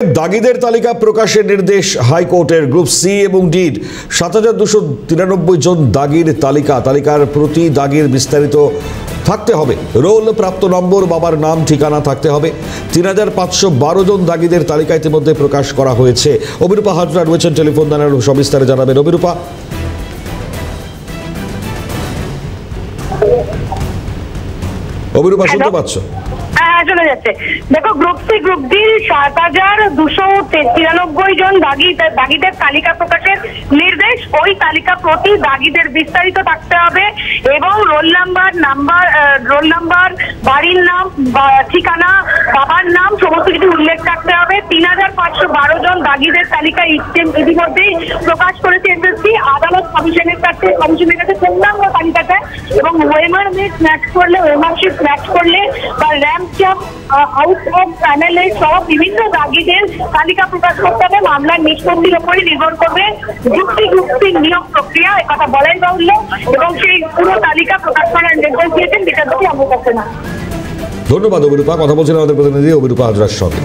দাগিদের তালিকা প্রকাশের নির্দেশ হাইকোর্টের। গ্রুপ সি এবং ডির ৭,২৯৩ জন দাগির তালিকার প্রতি দাগির বিস্তারিত থাকতে হবে, রোল, প্রাপ্ত নম্বর, বাবার নাম, ঠিকানা থাকতে হবে। ৩,৫১২ জন দাগিদের তালিকা ইতিমধ্যে প্রকাশ করা হয়েছে। অভিরূপা হাজরা রয়েছেন টেলিফোন দানের সবিস্তারে জানাবেন। অভিরূপা, শুনতে পাচ্ছ? চলে যাচ্ছে। দেখো, গ্রুপ সি গ্রুপ ডি ৭,২৯৩ জন দাগিদের তালিকা প্রকাশের নির্দেশ। ওই তালিকা প্রতি দাগিদের বিস্তারিত থাকতে হবে এবং রোল নাম্বার, বাড়ির নাম, ঠিকানা, বাবার নাম সমস্ত কিছু উল্লেখ থাকতে হবে। ৩,৫১২ জন দাগিদের তালিকা ইতিমধ্যেই প্রকাশ করেছে এসএসসি। আদালত কমিশনের কাছে পূর্ণাঙ্গ তালিকাটা এবং ওয়েমারশিপ ম্যাচ করলে বা র্যাম্প আউট অফ প্যানেলে সহ বিভিন্ন দাগিদের তালিকা প্রকাশ করতে হবে। মামলার নিষ্পত্তির উপরে নির্ভর করবে গ্রুপ সি নিয়োগ প্রক্রিয়া, একথা বলাই বাহুল্য, এবং সেই পুরো তালিকা প্রকাশ করার নির্দেশ দিয়েছেন বিচারপতি অমৃতা সিনহা। ধন্যবাদ অভিরূপা। কথা বলছিলেন আমাদের প্রতিনিধি অভিরূপা হাজরার সঙ্গে।